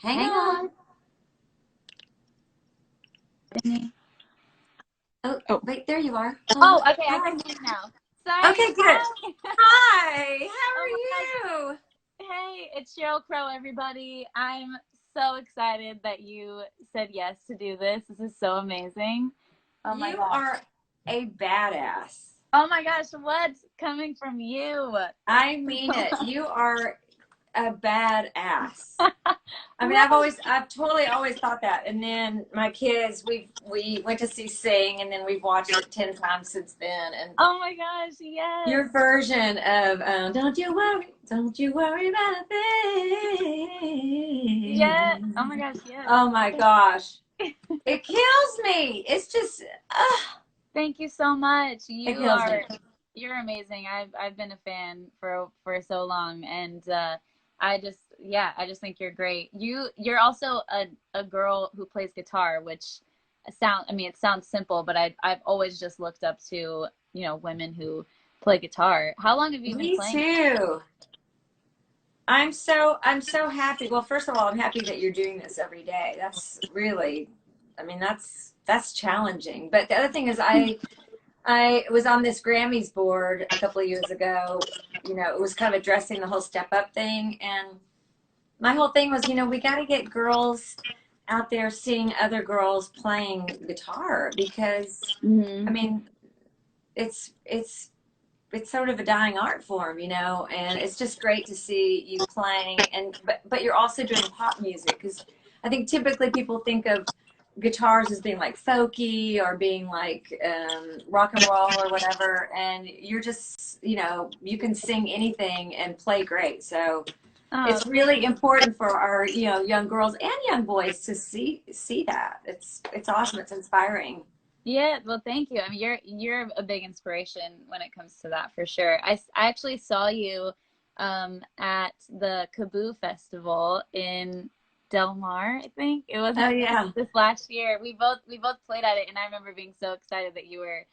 Hang Hang on. on. Thingy. Oh, Oh. wait, there you are. Oh, okay, I Hi. can see you now. Sorry. Okay, good. Hi. Hi, Oh my how are you? gosh. Hey, it's Cheryl Crow, everybody. I'm so excited that you said yes to do this. This is so amazing. Oh my You gosh. are a badass. Oh my gosh, what's coming from you? I mean it. You are a badass. I mean, What? I've totally always thought that. And then my kids, we went to see Sing, and then we've watched it 10 times since then. And Oh my gosh, yes. your version of don't you worry about a Yeah. Oh thing. my gosh, yes. Oh my gosh. It kills me. It's just, Thank you so much. it kills me. You're amazing. I've been a fan for so long, and I just think you're great. You're also a girl who plays guitar, which it sounds simple, but I've always just looked up to, women who play guitar. How long have you been Me playing? too. I'm so happy. Well, first of all, I'm happy that you're doing this every day. That's really, I mean, that's challenging. But the other thing is I was on this Grammys board a couple of years ago. It was kind of addressing the whole step up thing. And my whole thing was, we got to get girls out there seeing other girls playing guitar because, I Hmm. mean, it's sort of a dying art form, and it's just great to see you playing. And but you're also doing pop music because I think typically people think of guitars as being like folky or being like rock and roll or whatever, and you're just you can sing anything and play great. So Oh, it's really important for our young girls and young boys to see that. It's awesome. It's inspiring. yeah, well, thank you. I mean, you're a big inspiration when it comes to that for sure. I actually saw you at the Kaboo Festival in Del Mar, I think. It was Oh yeah. this last year. We both played at it, and I remember being so excited that you were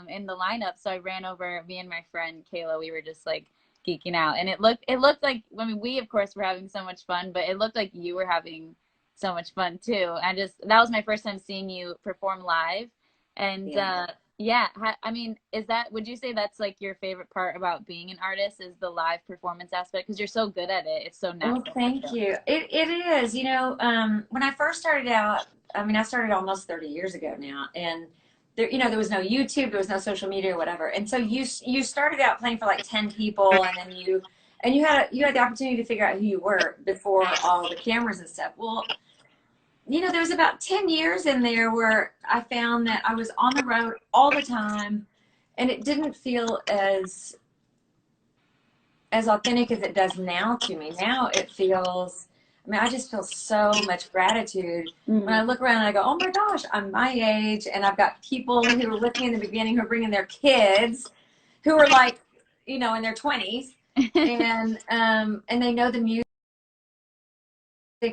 in the lineup. So I ran over, me and my friend Kayla, we were just like geeking out. And it looked like, I mean, we of course were having so much fun, but it looked like you were having so much fun too. That was my first time seeing you perform live. And Yeah. yeah, I mean, would you say that's like your favorite part about being an artist is the live performance aspect? Because you're so good at it. It's so Well, natural. thank you. It is. When I first started out, I mean, I started almost 30 years ago now, and there was no YouTube, there was no social media or whatever, and so you started out playing for like 10 people, and then you had the opportunity to figure out who you were before all the cameras and stuff. Well, there was about 10 years in there where I found that I was on the road all the time, and it didn't feel as authentic as it does now to me. Now it feels, I mean, I just feel so much gratitude when I Mm. look around and I go, oh my gosh, I'm my age, and I've got people who were with me in the beginning who are bringing their kids who are like, in their 20s, and they know the music,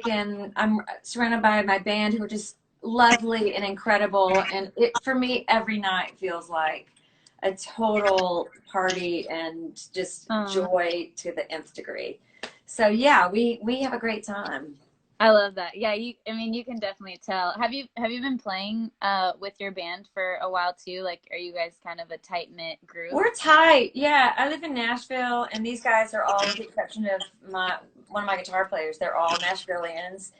and I'm surrounded by my band who are just lovely and incredible. And it, for me, every night feels like a total party and just Oh, joy to the nth degree. So yeah, we have a great time. I love that. Yeah, I mean, you can definitely tell. Have you been playing with your band for a while too? Like, are you guys kind of a tight-knit group? We're tight. Yeah, I live in Nashville, and these guys are all, with the exception of one of my guitar players, they're all Nashvilleians.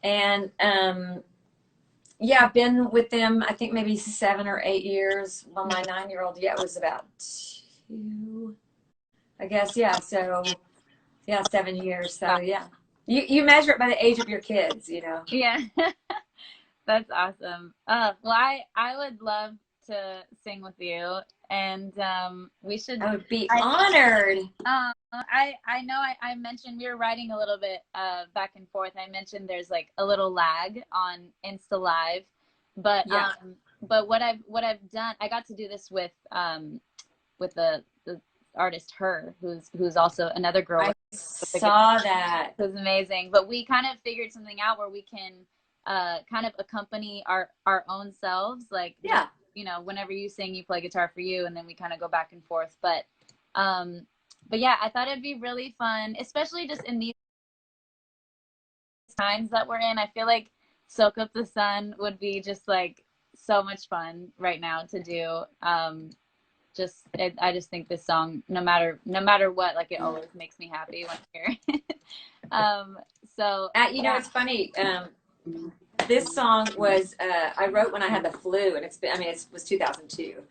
And yeah, I've been with them, I think maybe 7 or 8 years. Well, my 9-year-old, yeah, was about 2, I guess. Yeah, so yeah, 7 years. So Wow. yeah, you measure it by the age of your kids. Yeah. That's awesome. Well, I would love to sing with you, and we should. I would be I honored. I know I mentioned we were writing a little bit back and forth. I mentioned there's like a little lag on Insta Live, but Yeah, what I've done, I got to do this with the artist Her, who's also another girl I with the guitar. saw that. It was amazing. But we kind of figured something out where we can kind of accompany our own selves, like just Yeah, whenever you sing, you play guitar for you, and then we kind of go back and forth. But yeah, I thought it'd be really fun, especially just in these times that we're in, I feel like Soak Up the Sun would be just like so much fun right now to do. I just think this song, no matter what, like it always makes me happy when I hear it. So You know, yeah. it's funny. This song was I wrote when I had the flu, and it's been, I mean, it was 2002.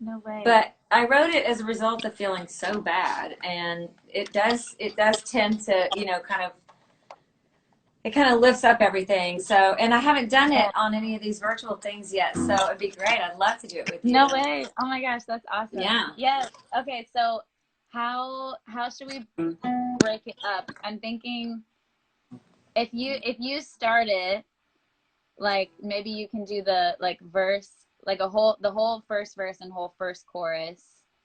No way. But I wrote it as a result of feeling so bad, and it does tend to, you know, it kind of lifts up everything. So, and I haven't done it on any of these virtual things yet, so it'd be great. I'd love to do it with you. No way. Oh my gosh, that's awesome. Yeah. Yeah. Okay, so how should we break it up? I'm thinking if you start it, like maybe you can do the like verse, like the whole first verse and whole first chorus.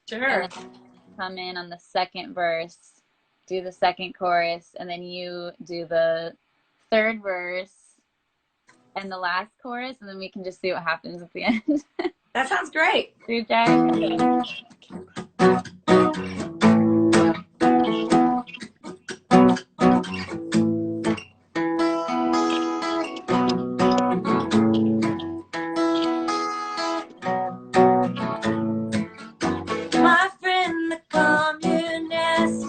Sure. And then come in on the second verse, do the second chorus, and then you do the third verse and the last chorus, and then we can just see what happens at the end. That sounds great. Dude, Jack. My friend, the communist,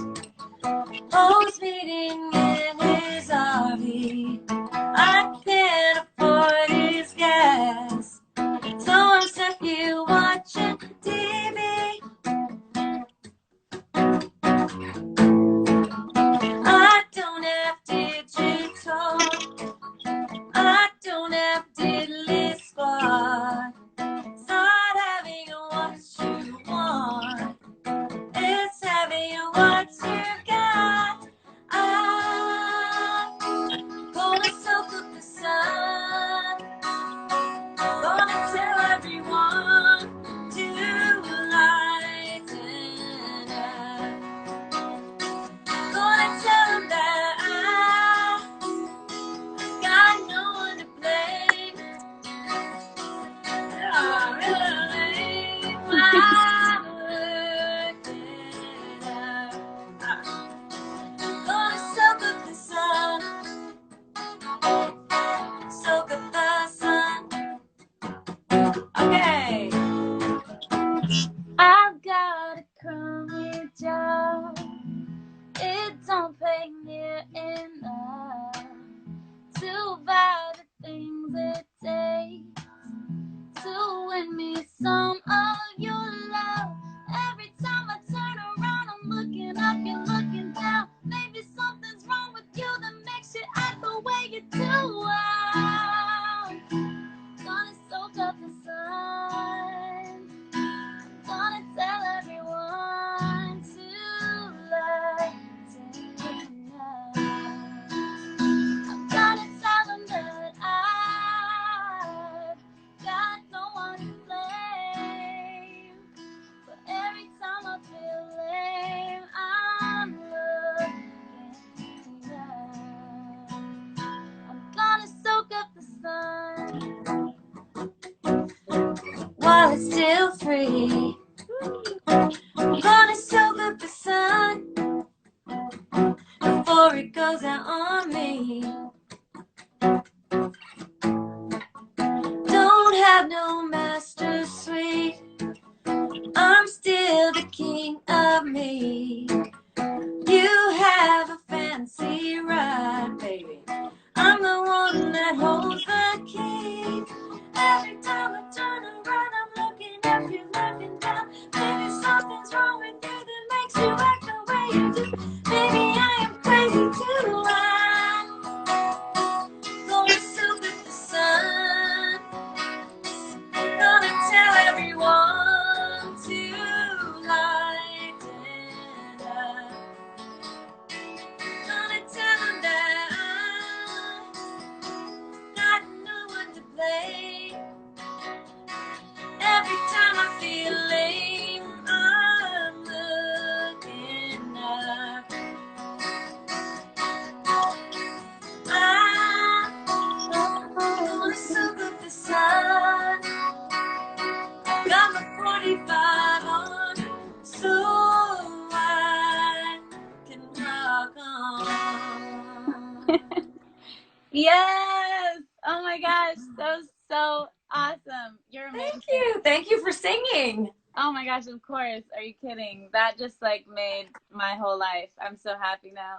holds meeting in his RV. I can't afford his gas, so I'm stuck here watching TV. I don't have digital, I don't have diddly squad. It's not having what you want, it's having what you got. I'm gonna soak up the sun, gonna tell everyone to lighten up, gonna tell them that I got no one to blame. I'm really looking up. Gonna soak up the sun, soak up the sun. Okay. I've got a crummy job. It don't pay near enough to buy the things it takes to win me some of your love. Every time I turn around, I'm looking up, you're looking down. Maybe something's wrong with you that makes you act the way you do. I'm gonna soak up the sun, gonna tell everyone to lighten up. I'm gonna tell them that I've got no one to blame. But every time I feel lame, I'm looking up. I'm gonna soak up the sun while it's still free. I'm gonna soak up the sun before it goes out on me. Don't have no master suite, I'm still the king of me. You have a fancy ride, baby, I'm the one that holds the key. Every time I turn around, I'm looking up, you're looking down. Maybe something's wrong with you that makes you act the way you do. Maybe I am crazy too. I'm gonna soak up the sun, gonna tell everyone to lighten up, gonna tell them that I got no one to blame. Every time I feel lame, I'm looking up. I'm gonna soak up the sun, got my 45 on, so I can rock on. Yes. Oh my gosh, that was so awesome. You're Thank amazing. you. Thank you for singing. Oh my gosh, of course. Are you kidding? That just like made my whole life. I'm so happy now.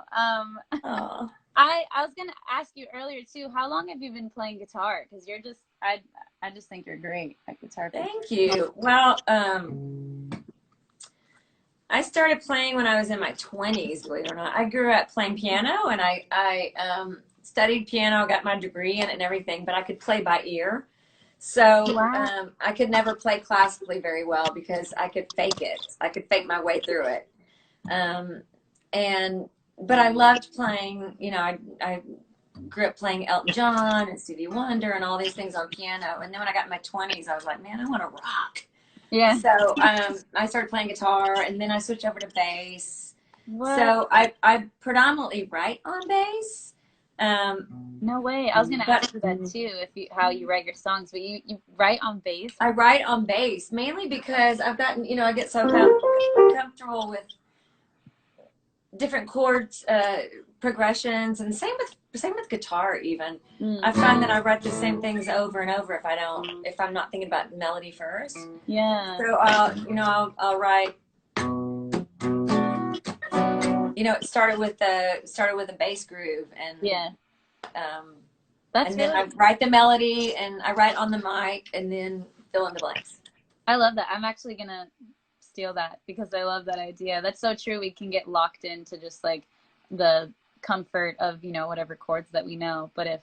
Oh, I was gonna ask you earlier too, how long have you been playing guitar? Because you're just I just think you're great at guitar picking. thank you. Well, I started playing when I was in my 20s, believe it or not. I grew up playing piano, and I studied piano, got my degree in it and everything, but I could play by ear. So Wow. I could never play classically very well because I could fake it. I could fake my way through it. Um, and but I loved playing. You know, I grew up playing Elton John and Stevie Wonder and all these things on piano. And then when I got in my 20s, I was like, man, I want to rock. Yeah. So I started playing guitar, and then I switched over to bass. What? So I predominantly write on bass. No way. I was gonna But ask you that too, if you how you write your songs, but you write on bass. I write on bass mainly because I've gotten, you know, I get so comfortable with different chords, progressions, and same with guitar even. I Mm. find that I write the same things over and over if I'm not thinking about melody first. Yeah. So I'll write. You know, it started with a bass groove, Yeah. um, That's and then I really write the melody, and I write on the mic, and then fill in the blanks. I love that. I'm actually gonna steal that because I love that idea. That's so true. We can get locked into just like the comfort of, you know, whatever chords that we know. But if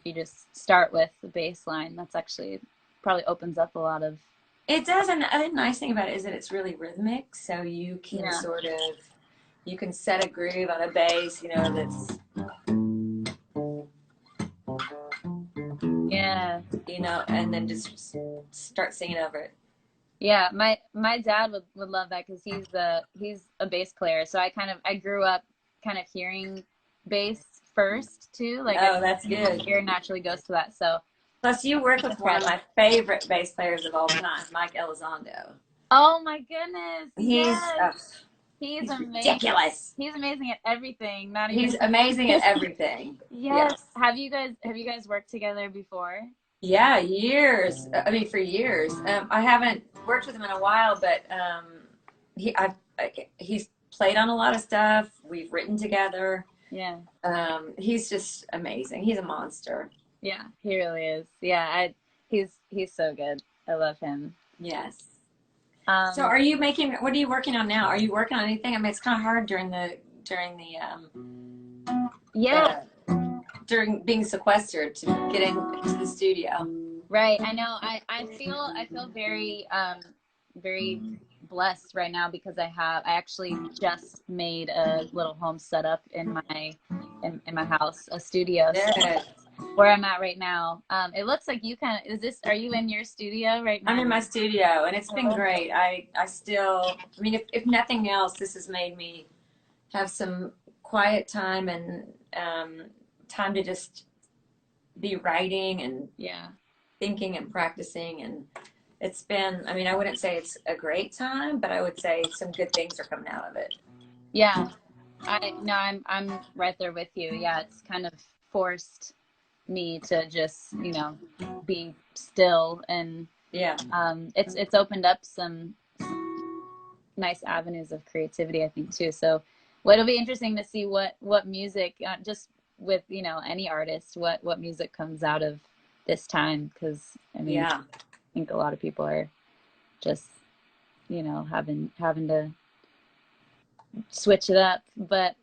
you just start with the bass line, that's actually probably opens up a lot of It does, and the nice thing about it is that it's really rhythmic, so you can yeah. you can set a groove on a bass, you know, that's, Yeah. you know, and then just start singing over it. Yeah, my dad would love that because he's a bass player. So I grew up kind of hearing bass first too. Like Oh, that's good. my ear naturally goes to that. So Plus, you work with that's one of right. my favorite bass players of all time, Mike Elizondo. Oh my goodness, He's yes, he's he's amazing. ridiculous. He's amazing at everything. Not He's even amazing at everything. yes. Yes. Have you guys worked together before? Yeah, years. I mean, for years. I haven't worked with him in a while, but he's played on a lot of stuff. We've written together. Yeah. He's just amazing. He's a monster. Yeah, he really is. Yeah, he's so good. I love him. Yes. So, Um, what are you working on now? Are you working on anything? I mean, it's kind of hard during the yeah, uh, during being sequestered to get into the studio. right. I know. I feel very very blessed right now because I actually just made a little home setup in my house, a studio. So Good. where I'm at right now. It looks like you kind of are you in your studio right I'm now? in my studio, and it's been great. I still, I mean, if nothing else, this has made me have some quiet time and time to just be writing and Yeah. thinking and practicing. And it's been, I mean, I wouldn't say it's a great time, but I would say some good things are coming out of it. Yeah. I'm right there with you. Yeah, it's kind of forced me to just, you know, be still and Yeah. it's opened up some nice avenues of creativity, I think, too. So well, it'll be interesting to see what music just with, you know, any artist, what music comes out of this time because I mean, Yeah. I think a lot of people are just, you know, having to switch it up. But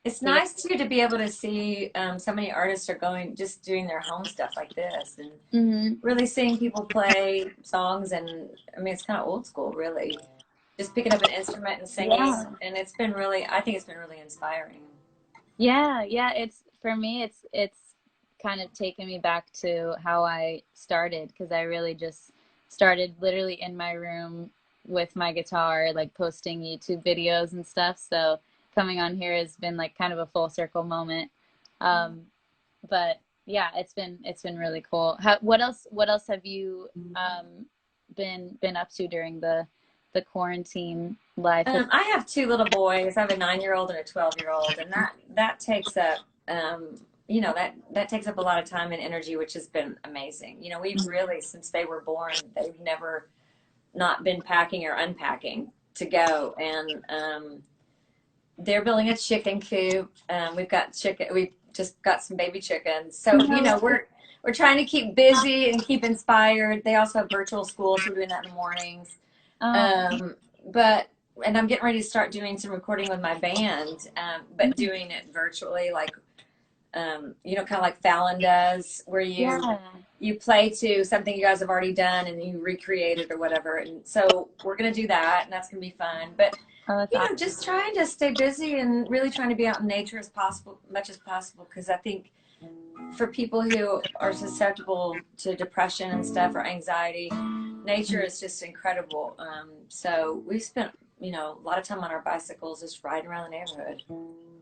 It's yeah, nice too to be able to see so many artists are just doing their home stuff like this, and hmm really seeing people play songs. And I mean, it's kind of old school, really. Just picking up an instrument and singing, yeah, and I think it's been really inspiring. yeah. It's for me, it's kind of taken me back to how I started because I really just started literally in my room with my guitar, like posting YouTube videos and stuff. So coming on here has been like kind of a full circle moment. Um, but yeah, it's been really cool. What else have you been up to during the quarantine life? I have two little boys. I have a 9-year-old and a 12-year-old, and that takes up you know, that takes up a lot of time and energy, which has been amazing. You know, we've really, since they were born, they've never not been packing or unpacking to go. And they're building a chicken coop. We've got chicken. We've just got some baby chickens. So, you know, we're trying to keep busy and keep inspired. They also have virtual school, so we're doing that in the mornings. But and I'm getting ready to start doing some recording with my band, but doing it virtually, like you know, kind of like Fallon does, where you play to something you guys have already done and you recreate it or whatever. And so we're gonna do that, and that's gonna be fun. But you know, just trying to stay busy and really trying to be out in nature as possible, much as possible, because I think for people who are susceptible to depression and stuff or anxiety, nature is just incredible. So we spent, you know, a lot of time on our bicycles just riding around the neighborhood.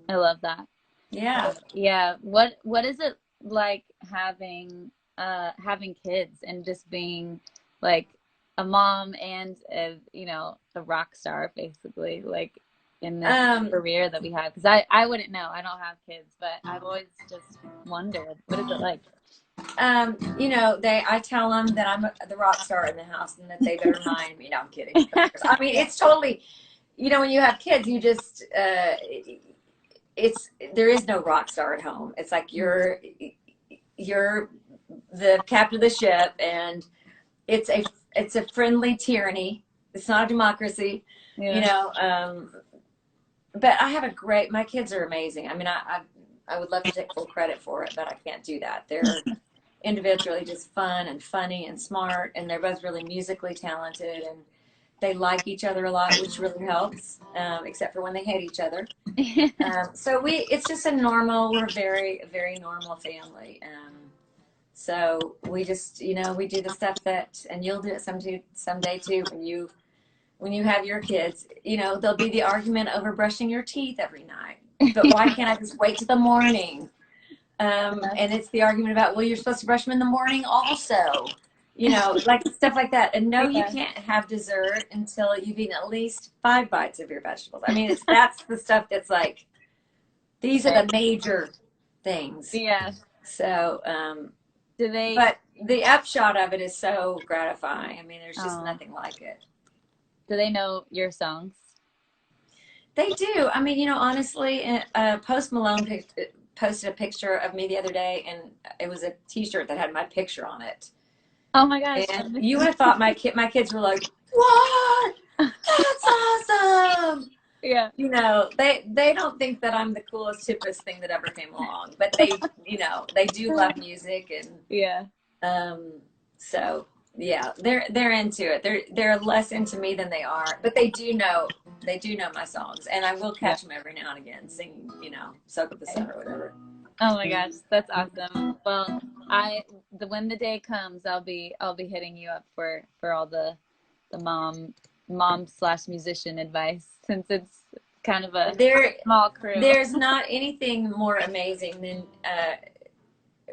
I love that. Yeah. Yeah. What is it like having kids and just being like a mom and you know, a rock star basically, like in this career that we have? Because I wouldn't know. I don't have kids, but I've always just wondered, what is it like? You know, I tell them that I'm the rock star in the house and that they better mind me. No, I'm kidding. I mean, it's totally, you know, when you have kids, you just, there is no rock star at home. It's like you're the captain of the ship, and it's a friendly tyranny. It's not a democracy, you know. But I have my kids are amazing. I mean, I would love to take full credit for it, but I can't do that. They're individually just fun and funny and smart, and they're both really musically talented, and they like each other a lot, which really helps, except for when they hate each other. So it's just we're a very, very normal family. So we just, you know, we do the stuff and you'll do it someday too, when you have your kids. You know, there'll be the argument over brushing your teeth every night, but why can't I just wait till the morning? And it's the argument about, well, you're supposed to brush them in the morning also, you know, like stuff like that. And no, you can't have dessert until you've eaten at least 5 bites of your vegetables. I mean, that's the stuff that's like, these are the major things. Yeah. So, but the upshot of it is so gratifying. I mean, there's just nothing like it. Do they know your songs? They do. I mean, you know, honestly, Post Malone posted a picture of me the other day, and it was a T-shirt that had my picture on it. Oh my gosh! And you would have thought my kids were like, "What? That's awesome!" Yeah. You know, they don't think that I'm the coolest, hippest thing that ever came along, but they, you know, they do love music, and so yeah, they're into it. They're less into me than they are, but they do know my songs, and I will catch them every now and again singing, you know, "Soak Up the Sun" or whatever. Oh my gosh, that's awesome. Well, when the day comes, I'll be hitting you up for all the mom/musician advice, since it's kind of a small crew. There's not anything more amazing than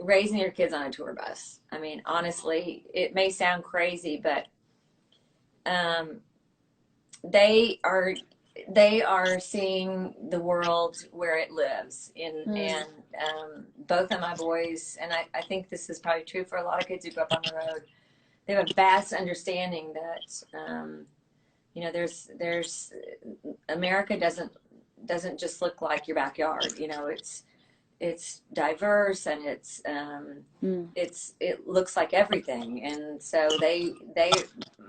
raising your kids on a tour bus. I mean, honestly, it may sound crazy, but they are seeing the world where it lives and both of my boys, and I think this is probably true for a lot of kids who grow up on the road, they have a vast understanding that you know, there's America doesn't just look like your backyard. You know, it's diverse, and it looks like everything. And so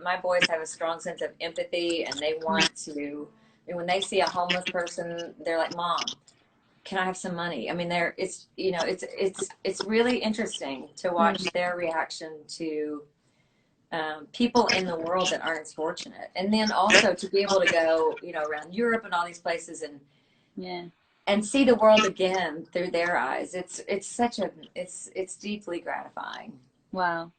my boys have a strong sense of empathy, and they want to, and when they see a homeless person, they're like, "Mom, can I have some money?" I mean, it's really interesting to watch their reaction to people in the world that aren't as fortunate, and then also to be able to go, you know, around Europe and all these places and see the world again through their eyes. It's deeply gratifying. Wow.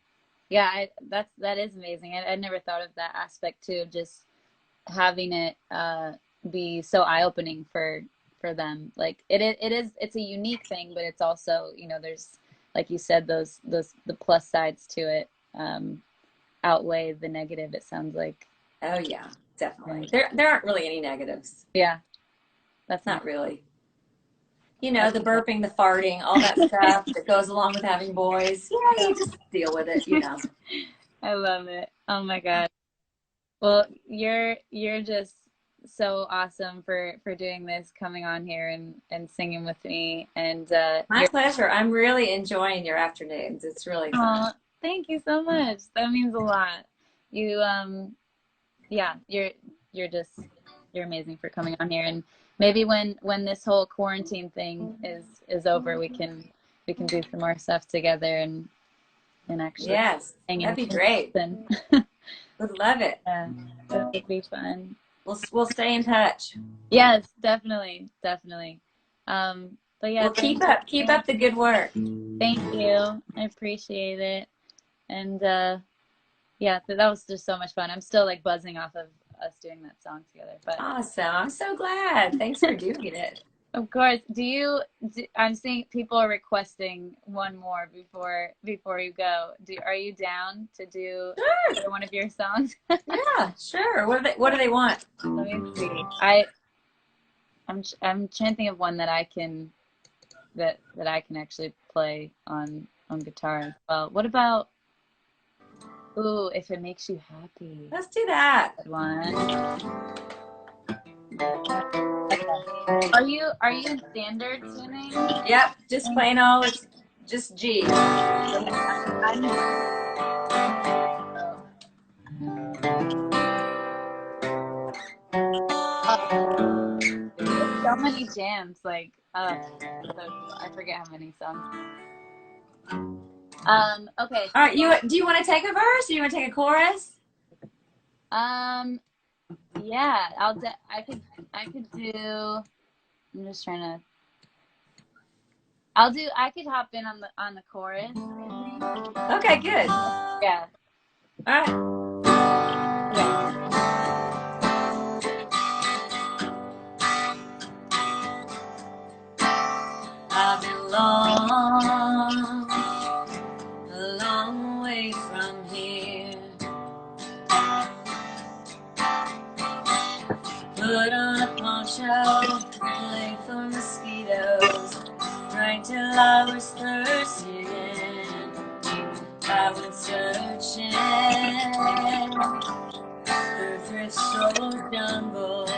Yeah, that is amazing. I never thought of that aspect too, just having it be so eye-opening for them. Like it's a unique thing, but it's also, you know, there's, like you said, the plus sides to it outweigh the negative, it sounds like. Oh yeah, definitely. There aren't really any negatives. Yeah. That's not really. You know, the burping, the farting, all that stuff that goes along with having boys. Yeah, you just deal with it, you know. I love it. Oh my God. Well, you're just so awesome for doing this, coming on here and singing with me. And My you're pleasure. I'm really enjoying your afternoons. It's really fun. oh, thank you so much. That means a lot. You yeah, you're just you're amazing for coming on here. And maybe when this whole quarantine thing is over, we can do some more stuff together and actually Yes, hang that'd in be great. person. Would love it. Yeah, that would be fun. We'll stay in touch. Yes, definitely, definitely. But yeah, Well, keep up the good work. thank you. I appreciate it. And yeah, that was just so much fun. I'm still like buzzing off of us doing that song together. But Awesome. I'm so glad. Thanks for doing it. of course, I'm seeing people are requesting one more before you go. Are you down to do Sure. one of your songs? Yeah, sure. What do they want? Let me see. I'm trying to think of one that I can actually play on guitar as well. What about ooh, if it makes you happy? Let's do that. Good one. Okay. Are you in standard tuning? Yep, just plain old. It's just G. So many jams, like I forget how many songs. Okay. All right, do you want to take a verse or do you want to take a chorus? Yeah, I could do. I'm just trying to. I could hop in on the chorus. Okay, good. Yeah. All right. I've been a long way from here. Put on a poncho, play for mosquitoes, drank till I was thirsty. I went searching through thrift store jungles.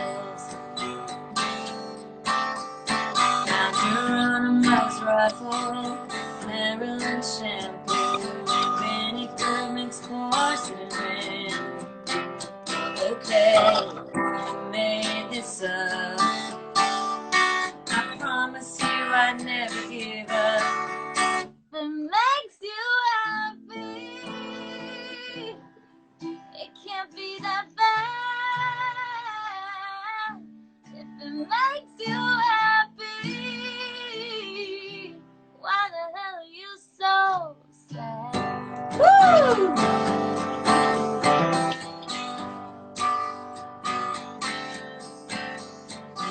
Found Geronimo's rifle, Maryland shampoo, vinegar mixed porcelain. Okay, I made this up. I promise you I'd never give up. If it makes you happy, it can't be that bad. If it makes you happy, why the hell are you so sad? Woo!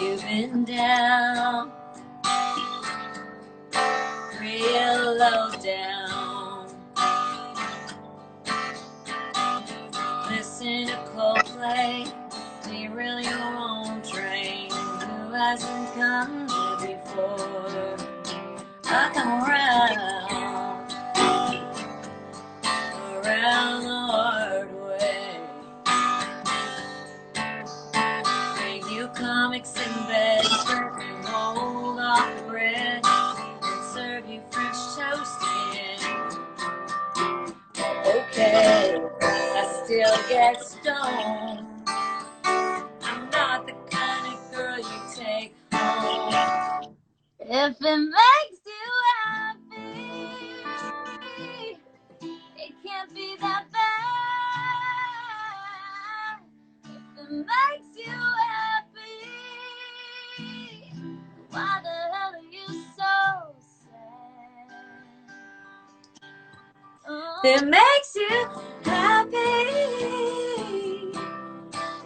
You've been down, real low down. Listen to Coldplay, derail your own train. Who hasn't come here before? I come around the hard way. Bring you comics in bed, and hold off the bread, and serve you French toast again. Okay, I still get stoned. I'm not the kind of girl you take home. If it makes you happy, it can't be that bad. If it makes you happy, why the hell are you so sad? Oh. If it makes you happy,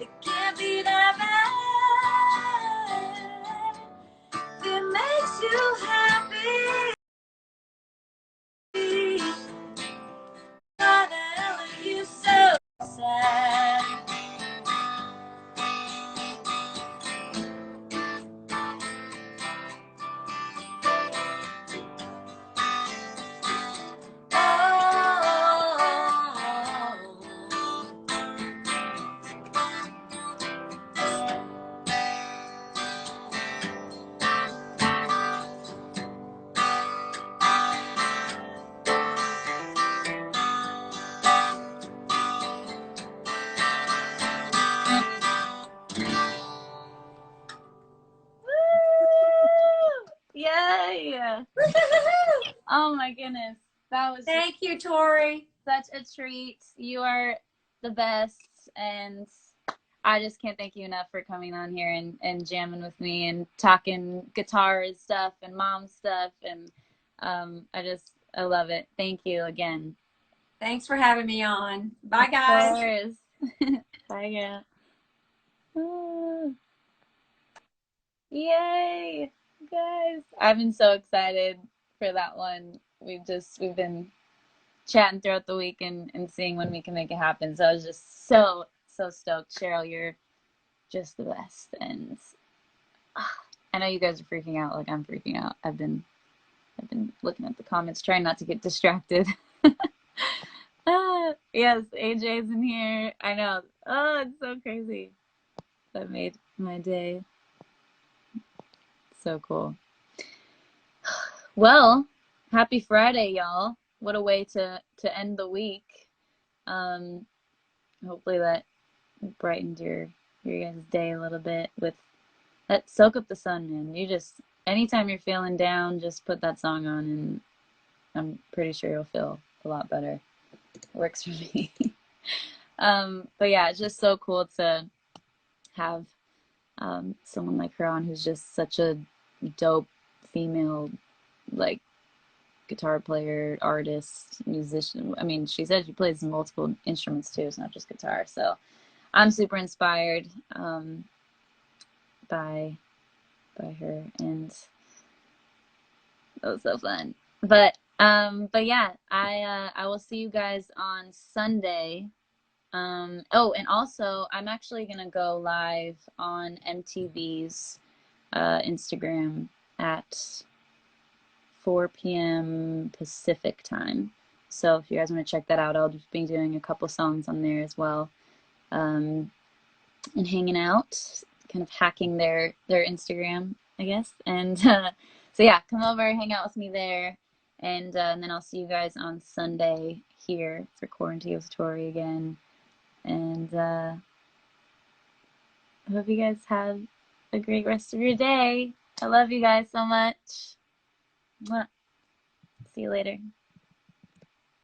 it can't be that bad. If it makes you happy, why the hell are you so sad? my goodness. That was just Thank you, Tori. such a treat. You are the best, and I just can't thank you enough for coming on here and jamming with me and talking guitar stuff and mom stuff. And I love it. Thank you again. Thanks for having me on. Bye, Of guys. course. Bye, girl. Ah, yay, guys. I've been so excited for that one. We've been chatting throughout the week and seeing when we can make it happen. So I was just so stoked. Cheryl, you're just the best. And I know you guys are freaking out like I'm freaking out. I've been looking at the comments, trying not to get distracted. Yes, AJ's in here. I know. Oh, it's so crazy. That made my day. So cool. Well, happy Friday, y'all. What a way to end the week. Hopefully that brightened your guys' day a little bit with that Soak Up the Sun, man. You just anytime you're feeling down, just put that song on and I'm pretty sure you'll feel a lot better. It works for me. But yeah, it's just so cool to have someone like her on who's just such a dope female, like, guitar player, artist, musician. I mean, she said she plays multiple instruments too. It's not just guitar. So I'm super inspired by her, and it was so fun. But yeah, I will see you guys on Sunday. Oh, and also I'm actually gonna go live on MTV's Instagram at 4 p.m. Pacific time. So if you guys want to check that out, I'll be doing a couple songs on there as well, and hanging out, kind of hacking their Instagram, I guess. And so yeah, come over, hang out with me there, and then I'll see you guys on Sunday here for Quarantine with Tori again. And I hope you guys have a great rest of your day. I love you guys so much. Mwah. See you later.